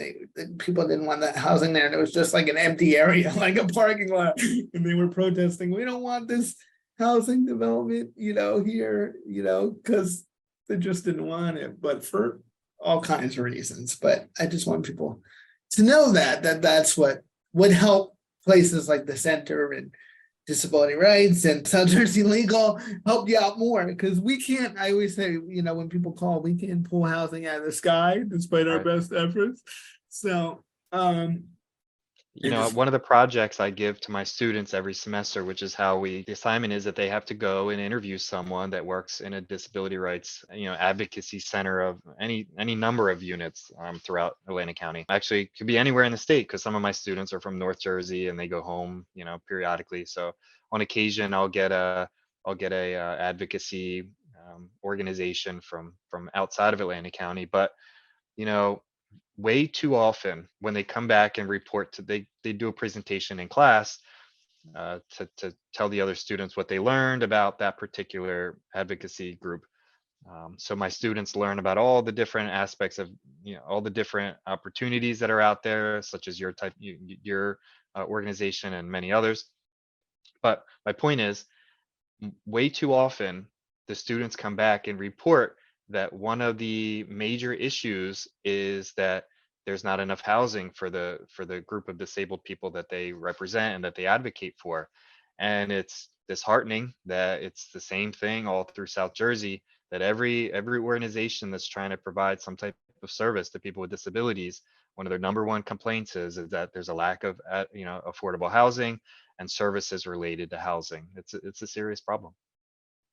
people didn't want that housing there, and it was just like an empty area, like a parking lot, and they were protesting, we don't want this housing development, here, because they just didn't want it, but for all kinds of reasons. But I just want people to know that's what would help places like the Center and Disability Rights and South Jersey Legal help you out more, because we can't. I always say, when people call, we can't pull housing out of the sky despite our Right. best efforts. So, One of the projects I give to my students every semester, which is the assignment is that they have to go and interview someone that works in a disability rights, advocacy center of any number of units throughout Atlantic County. Actually, it could be anywhere in the state, because some of my students are from North Jersey and they go home, periodically. So on occasion, I'll get a advocacy organization from outside of Atlantic County, but you know way too often when they come back and report they do a presentation in class to tell the other students what they learned about that particular advocacy group. So my students learn about all the different aspects of all the different opportunities that are out there, such as your organization and many others. But my point is, way too often the students come back and report that one of the major issues is that there's not enough housing for the group of disabled people that they represent and that they advocate for. And it's disheartening that it's the same thing all through South Jersey, that every organization that's trying to provide some type of service to people with disabilities, one of their number one complaints is that there's a lack of affordable housing and services related to housing. It's a serious problem.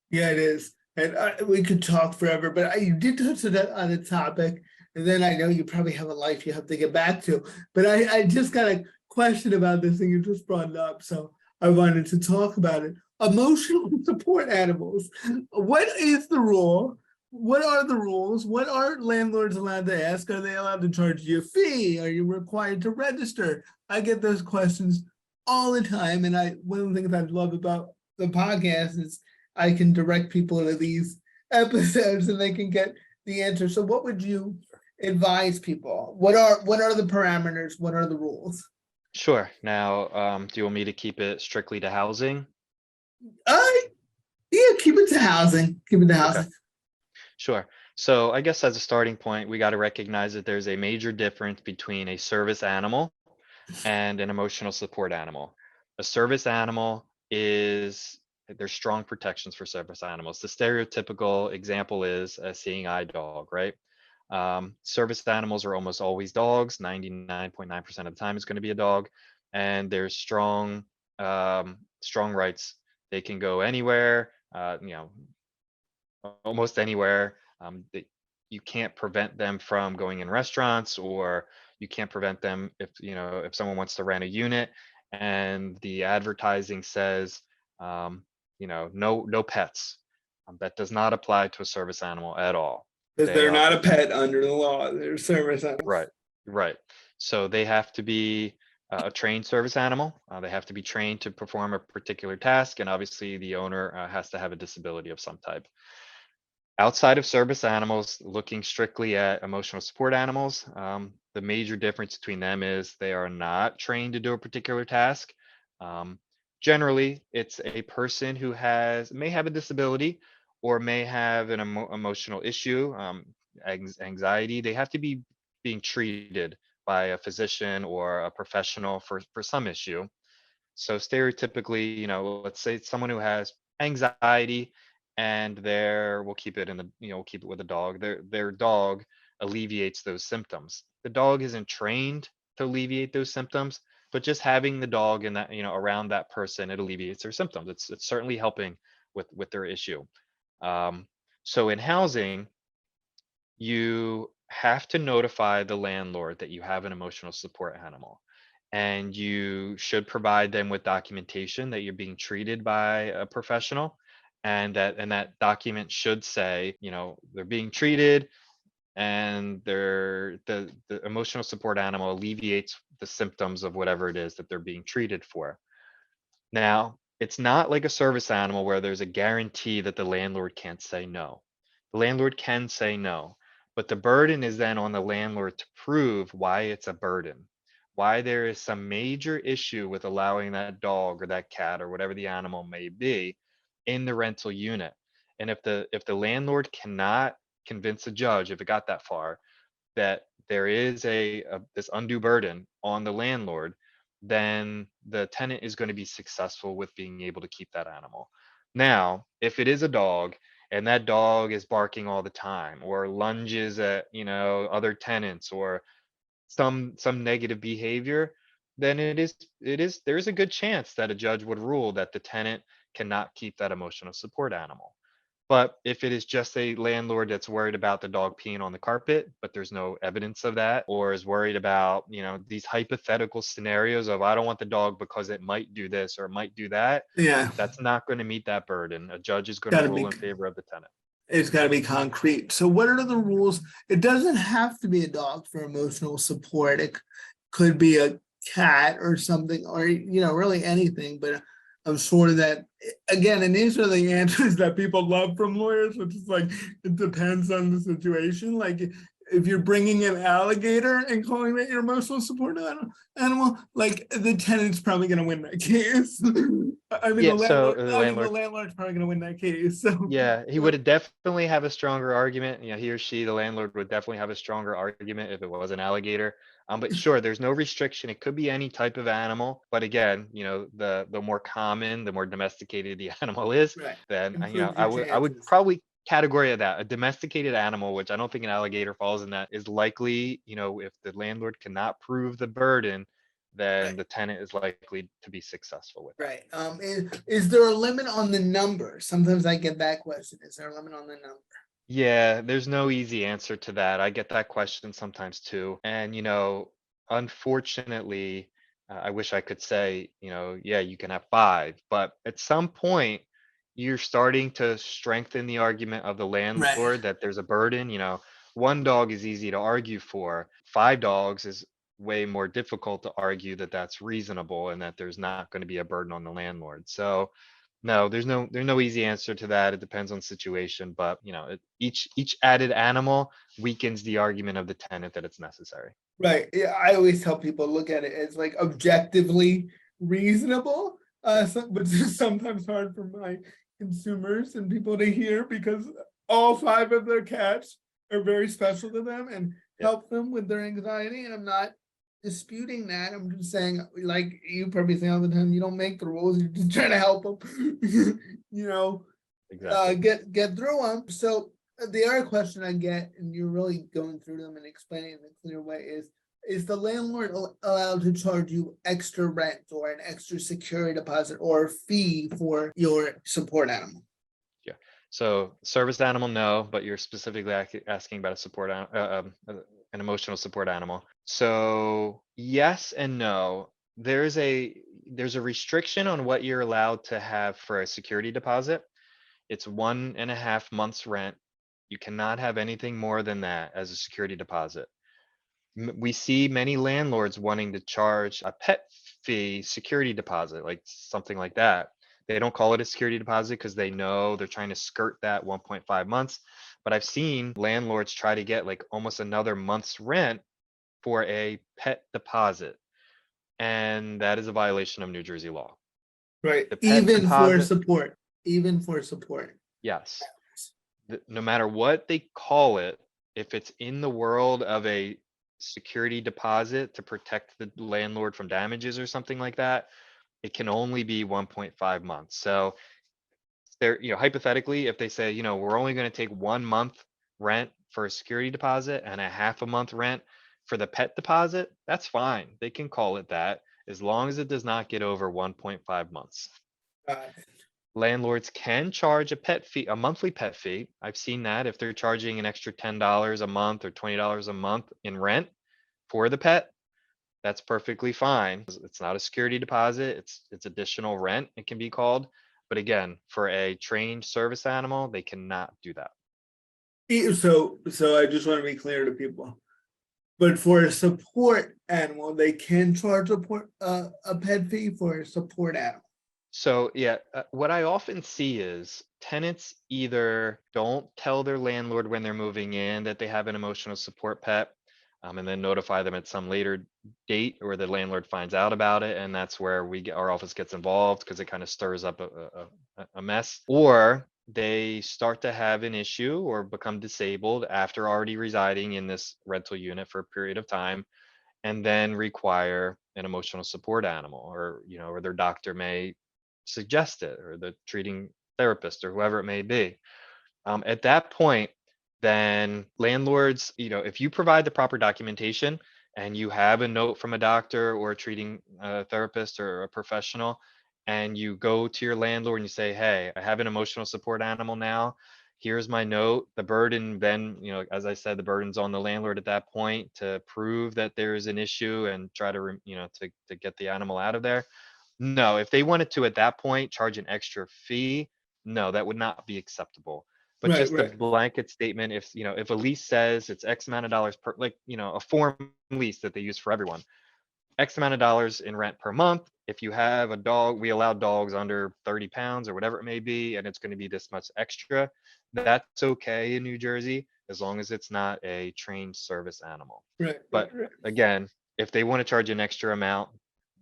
yeah, it is. And we could talk forever, but you did touch on a topic, and then I know you probably have a life you have to get back to. But I just got a question about this thing you just brought it up, so I wanted to talk about it. Emotional support animals. What is the rule? What are the rules? What are landlords allowed to ask? Are they allowed to charge you a fee? Are you required to register? I get those questions all the time, and one of the things I love about the podcast is I can direct people to these episodes and they can get the answer. So what would you advise people? What are the parameters? What are the rules? Sure. Now, do you want me to keep it strictly to housing? Uh yeah, keep it to housing. Keep it to Okay, housing. sure. So I guess as a starting point, we got to recognize that there's a major difference between a service animal and an emotional support animal. A service animal there's strong protections for service animals. The stereotypical example is a seeing eye dog, right? Service animals are almost always dogs. 99.9% of the time, it's going to be a dog, and there's strong rights. They can go anywhere, almost anywhere. You can't prevent them from going in restaurants, or you can't prevent them if someone wants to rent a unit and the advertising says, no pets. That does not apply to a service animal at all. Because They they're are not a pet under the law. They're service animals. right, right. So they have to be a trained service animal. They have to be trained to perform a particular task, and obviously the owner has to have a disability of some type. Outside of service animals, looking strictly at emotional support animals, the major difference between them is they are not trained to do a particular task. Um, Generally, it's a person who may have a disability or may have an emotional issue, anxiety. They have to be being treated by a physician or a professional for some issue. So stereotypically, let's say it's someone who has anxiety and we'll keep it we'll keep it with a dog. Their dog alleviates those symptoms. The dog isn't trained to alleviate those symptoms, but just having the dog in that, around that person, it alleviates their symptoms. It's certainly helping with their issue. Um, so in housing, you have to notify the landlord that you have an emotional support animal, and you should provide them with documentation that you're being treated by a professional, and that document should say, they're being treated, and the emotional support animal alleviates the symptoms of whatever it is that they're being treated for. Now, it's not like a service animal where there's a guarantee that the landlord can't say no. The landlord can say no, but the burden is then on the landlord to prove why it's a burden, why there is some major issue with allowing that dog or that cat or whatever the animal may be in the rental unit. And if the landlord cannot convince a judge, if it got that far, that there is a this undue burden on the landlord, then the tenant is going to be successful with being able to keep that animal. Now, if it is a dog and that dog is barking all the time or lunges at, other tenants or some negative behavior, then there's a good chance that a judge would rule that the tenant cannot keep that emotional support animal. But if it is just a landlord that's worried about the dog peeing on the carpet, but there's no evidence of that, or is worried about, these hypothetical scenarios of I don't want the dog because it might do this or it might do that, Yeah, that's not going to meet that burden. A judge is going to gotta rule be, in favor of the tenant. it's gotta be concrete. So what are the rules? It doesn't have to be a dog for emotional support. It could be a cat or something, or, really anything, but I'm sure that, again, and these are the answers that people love from lawyers, which is like, it depends on the situation. Like, if you're bringing an alligator and calling that your emotional support animal, like the tenant's probably going to win that case. I mean, Yeah, so the the landlord, landlord's probably going to win that case. So, yeah, he would definitely have a stronger argument. He or she, the landlord, would definitely have a stronger argument if it was an alligator. But sure, there's no restriction. It could be any type of animal. But again, the more common, the more domesticated the animal is, right, then improves I your would chances. probably category of that. A domesticated animal, which I don't think an alligator falls in that, is likely, if the landlord cannot prove the burden, then Right. the tenant is likely to be successful with that. Right. Is there a limit on the number? Sometimes I get that question. Is there a limit on the number? Yeah, there's no easy answer to that. I get that question sometimes too. And, unfortunately, I wish I could say, yeah, you can have five, but at some point, you're starting to strengthen the argument of the Right. landlord that there's a burden. One dog is easy to argue for, five dogs is way more difficult to argue that that's reasonable and that there's not going to be a burden on the landlord. So, no, there's no easy answer to that. It depends on situation, but each added animal weakens the argument of the tenant that it's necessary. Right. Yeah, I always tell people look at it as like objectively reasonable. Yeah, But it's sometimes hard for my consumers and people to hear because all five of their cats are very special to them and yeah, help them with their anxiety. And I'm not disputing that. I'm just saying, like you probably say all the time, you don't make the rules. You're just trying to help them. you know, exactly. get through them. So the other question I get, and you're really going through them and explaining in a clear way, is the landlord allowed to charge you extra rent or an extra security deposit or fee for your support animal? Yeah. So service animal, no, but you're specifically asking about a an emotional support animal. So yes and no. There's a restriction on what you're allowed to have for a security deposit. It's 1.5 months rent. You cannot have anything more than that as a security deposit. We see many landlords wanting to charge a pet fee security deposit, like something like that. They don't call it a security deposit because they know they're trying to skirt that 1.5 months. But I've seen landlords try to get like almost another month's rent for a pet deposit. And that is a violation of New Jersey law. Right. The pet deposit, Even for support. yes. No matter what they call it, if it's in the world of a security deposit to protect the landlord from damages or something like that, it can only be 1.5 months. So they're, hypothetically, if they say, we're only going to take 1 month rent for a security deposit and a half a month rent for the pet deposit, that's fine. They can call it that as long as it does not get over 1.5 months. Uh, Landlords can charge a monthly pet fee. I've seen that if they're charging an extra $10 a month or $20 a month in rent for the pet, that's perfectly fine. It's not a security deposit, it's additional rent, it can be called. But again, for a trained service animal, they cannot do that. So I just want to be clear to people. But for a support animal, they can charge a pet fee for a support animal. So yeah, what I often see is tenants either don't tell their landlord when they're moving in that they have an emotional support pet, and then notify them at some later date, or the landlord finds out about it, and that's where our office gets involved because it kind of stirs up a mess. Or they start to have an issue or become disabled after already residing in this rental unit for a period of time, and then require an emotional support animal, or or their doctor may suggest it, or the treating therapist, or whoever it may be. At that point, then landlords, if you provide the proper documentation and you have a note from a doctor or a treating therapist or a professional, and you go to your landlord and you say, hey, I have an emotional support animal now. Here's my note. The burden then, as I said, the burden's on the landlord at that point to prove that there is an issue and try to, to get the animal out of there. No, if they wanted to at that point charge an extra fee, no, that would not be acceptable. But Right, just a right. blanket statement, if a lease says it's X amount of dollars per, like, a form lease that they use for everyone, X amount of dollars in rent per month. If you have a dog, we allow dogs under 30 pounds or whatever it may be, and it's going to be this much extra. That's okay in New Jersey, as long as it's not a trained service animal. Right, right, But right. again, if they want to charge an extra amount,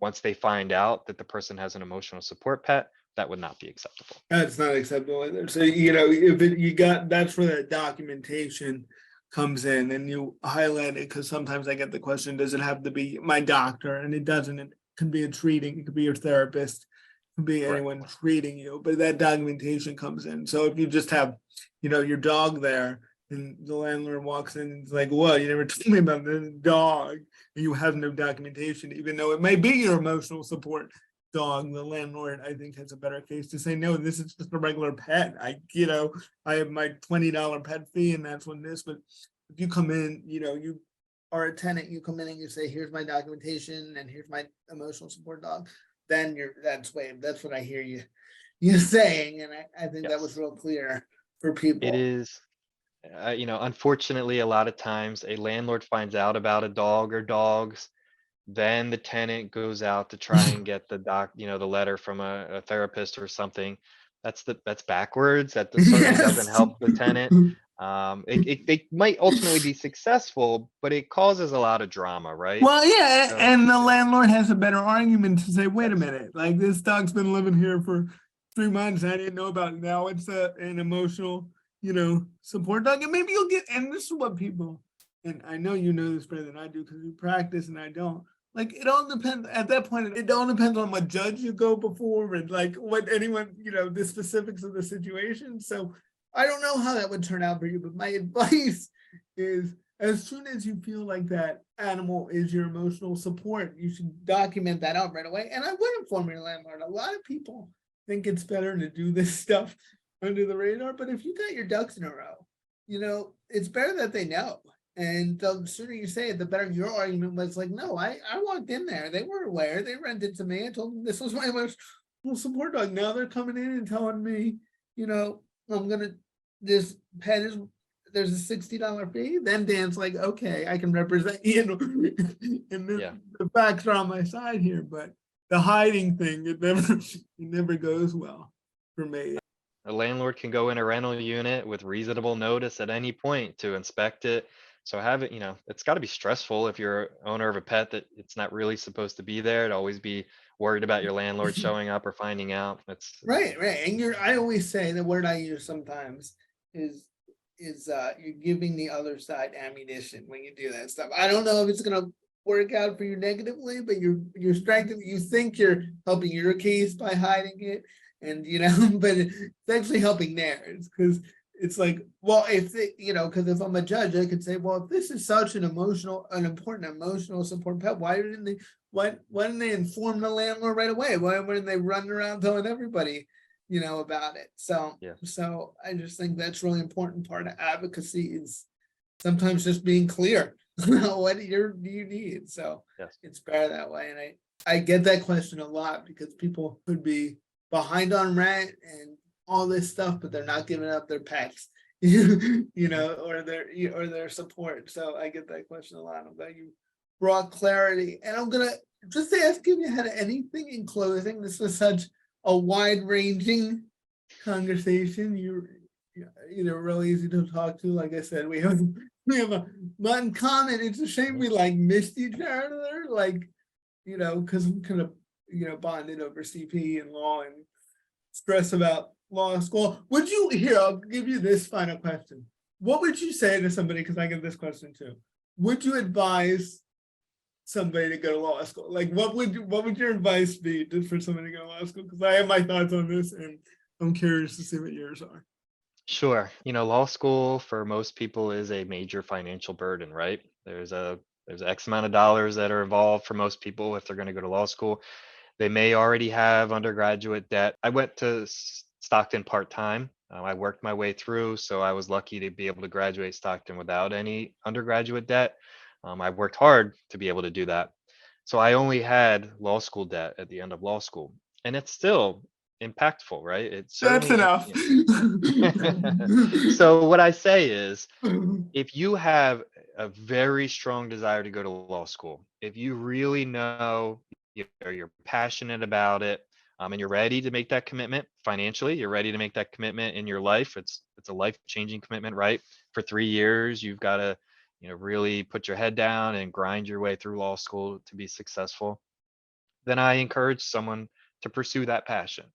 once they find out that the person has an emotional support pet, that would not be acceptable. That's not acceptable either. So, that's where that documentation comes in and you highlight it, because sometimes I get the question, does it have to be my doctor? And it doesn't. It can be it could be your therapist, it could be Correct. anyone treating you, but that documentation comes in. So if you just have, your dog there and the landlord walks in and is like, well, you never told me about the dog, and you have no documentation, even though it may be your emotional support dog, the landlord, I think, has a better case to say, no, this is just a regular pet. I have my $20 pet fee and that's what it is. But if you come in, you are a tenant, you come in and you say, here's my documentation and here's my emotional support dog, then that's waived. That's what I hear you saying. And I think that was Yes. real clear for It people. is, unfortunately, a lot of times a landlord finds out about a dog or dogs, then the tenant goes out to try and get the letter from a therapist or something. That's backwards. That certainly doesn't Yes. help the tenant. They might ultimately be successful, but it causes a lot of drama, right? Well, yeah, So and the yeah, landlord has a better argument to say, wait a yes, minute, like this dog's been living here for 3 months. I didn't know about it. Now it's an emotional, support dog. And maybe you'll get, and this is what people, and I know you know this better than I do because you practice and I don't. Like it all depends at that point, it all depends on what judge you go before and like what anyone, the specifics of the situation. So I don't know how that would turn out for you, but my advice is as soon as you feel like that animal is your emotional support, you should document that out right away. And I would inform your landlord. A lot of people think it's better to do this stuff under the radar, but if you got your ducks in a row, it's better that they know. And the sooner you say it, the better. Your argument was like, no, I walked in there. They were aware. They rented to me. I told them this was my emotional support dog. Now they're coming in and telling me, I'm gonna this pet is there's a $60 fee. Then Dan's like, okay, I can represent you, and yeah. the facts are on my side here. But the hiding thing, it never goes well for me. A landlord can go in a rental unit with reasonable notice at any point to inspect it. So have it, it's got to be stressful if you're owner of a pet that it's not really supposed to be there, to always be worried about your landlord showing up or finding out. That's Right, right. And I always say the word I use sometimes is you're giving the other side ammunition when you do that stuff. I don't know if it's gonna work out for you negatively, but you're strengthening, you think you're helping your case by hiding it, and but it's actually helping theirs because it's like, well, if because if I'm a judge, I could say, well, if this is such an important emotional support pet, why didn't they inform the landlord right away? Why weren't they running around telling everybody, about it? So, yeah, so I just think that's really important part of advocacy is sometimes just being clear what do you need. So yes. it's better that way. And I get that question a lot because people could be behind on rent and all this stuff, but they're not giving up their pets. or their support. So I get that question a lot. I'm glad you brought clarity. And I'm gonna just ask if you had anything in closing. This was such a wide-ranging conversation. You're really easy to talk to. Like I said, we have a lot in common. It's a shame we like missed each other, like, because we could have, bonded over CP and law and stress about law school. I'll give you this final question. What would you say to somebody, because I get this question too, would you advise somebody to go to law school? Like, what would your advice be for somebody to go to law school? Because I have my thoughts on this, and I'm curious to see what yours are. Sure. Law school for most people is a major financial burden, right? There's X amount of dollars that are involved for most people if they're going to go to law school. They may already have undergraduate debt. I went to Stockton part-time. I worked my way through, so I was lucky to be able to graduate Stockton without any undergraduate debt. I worked hard to be able to do that. So I only had law school debt at the end of law school, and it's still impactful, right? It's That's certainly. enough. So what I say is, if you have a very strong desire to go to law school, if you really know you're passionate about it, and you're ready to make that commitment financially, you're ready to make that commitment in your life. It's a life-changing commitment, right? For 3 years, you've got to, really put your head down and grind your way through law school to be successful. Then I encourage someone to pursue that passion.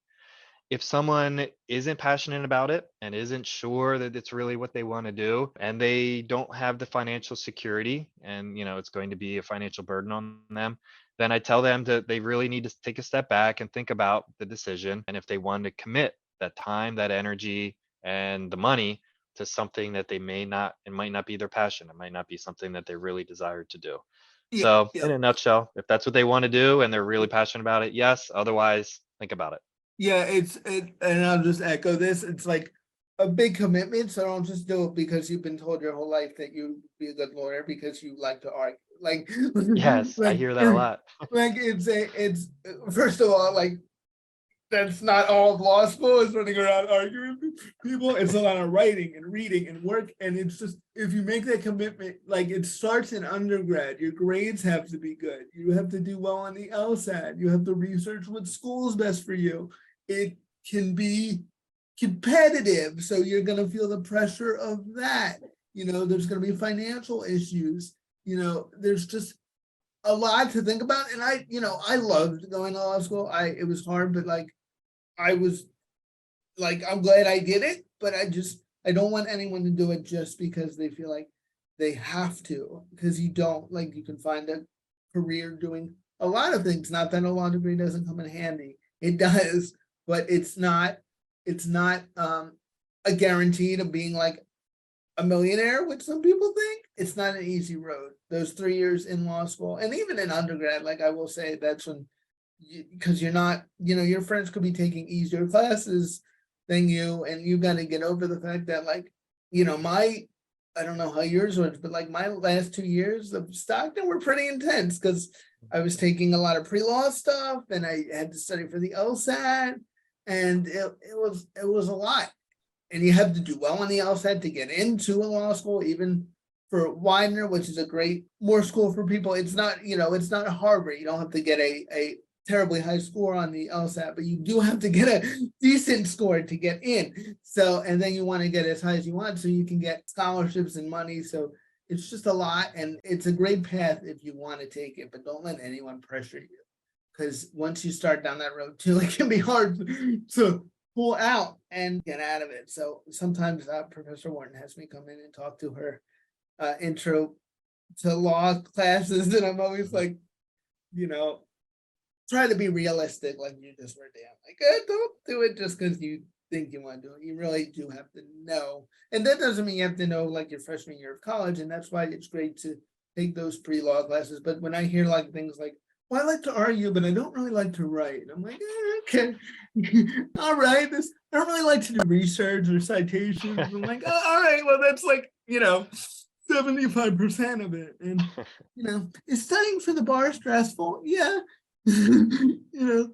If someone isn't passionate about it and isn't sure that it's really what they want to do, and they don't have the financial security, and it's going to be a financial burden on them, then I tell them that they really need to take a step back and think about the decision, and if they want to commit that time, that energy, and the money to something that it might not be their passion, it might not be something that they really desire to do. Yeah, So yeah. in a nutshell, if that's what they want to do and they're really passionate about it, yes. Otherwise, think about it. Yeah, and I'll just echo this. It's like a big commitment, so don't just do it because you've been told your whole life that you'd be a good lawyer because you like to argue. Like, Yes, I like, hear that a lot. like it's first of all, like, that's not all of law school is running around arguing with people. It's a lot of writing and reading and work. And it's just, if you make that commitment, like, it starts in undergrad, your grades have to be good. You have to do well on the LSAT. You have to research what school is best for you. It can be competitive, so you're going to feel the pressure of that. There's going to be financial issues. There's just a lot to think about. And I loved going to law school. It was hard, but like, I was like, I'm glad I did it, but I don't want anyone to do it just because they feel like they have to, because you don't. Like, you can find a career doing a lot of things. Not that a law degree doesn't come in handy. It does, but it's not a guarantee to being like a millionaire, which some people think. It's not an easy road. Those 3 years in law school, and even in undergrad, like, I will say, that's when, because you're not, your friends could be taking easier classes than you, and you got to get over the fact that, like, I don't know how yours was, but like, my last 2 years of Stockton were pretty intense because I was taking a lot of pre-law stuff, and I had to study for the LSAT, and it was a lot. And you have to do well on the LSAT to get into a law school, even for Widener, which is more school for people. It's not, it's not Harvard. You don't have to get a terribly high score on the LSAT, but you do have to get a decent score to get in. So, and then you want to get as high as you want so you can get scholarships and money. So it's just a lot, and it's a great path if you want to take it, but don't let anyone pressure you. Because once you start down that road too, it can be hard to pull out and get out of it. So sometimes Professor Wharton has me come in and talk to her intro to law classes, and I'm always like, try to be realistic, like you just were, Dan. Like, don't do it just because you think you want to do it. You really do have to know. And that doesn't mean you have to know like your freshman year of college. And that's why it's great to take those pre-law classes. But when I hear like things like, well, I like to argue, but I don't really like to write. I'm like, okay, all right. I don't really like to do research or citations. I'm like, oh, all right, well, that's like, 75% of it. And, is studying for the bar stressful? Yeah. Probably the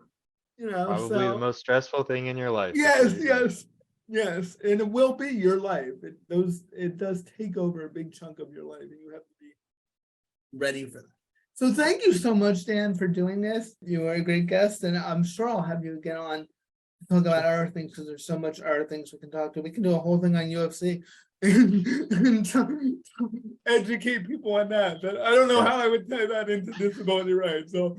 So most stressful thing in your life. yes. Yes, and it will be your life. It does take over a big chunk of your life, and you have to be ready for that. So thank you so much, Dan, for doing this. You were a great guest, and I'm sure I'll have you again on to talk about other things because there's so much other things we can talk to. We can do a whole thing on UFC and educate people on that. But I don't know Yeah. how I would tie that into disability rights. So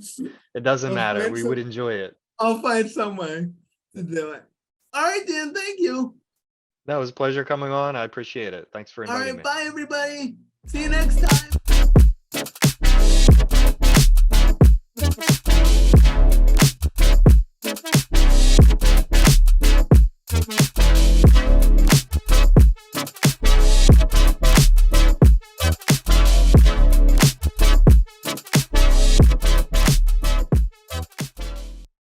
It doesn't I'll matter. find We some- would enjoy it. I'll find some way to do it. All right, Dan. Thank you. That was a pleasure coming on. I appreciate it. Thanks for All inviting right, me. bye everybody. See you next time.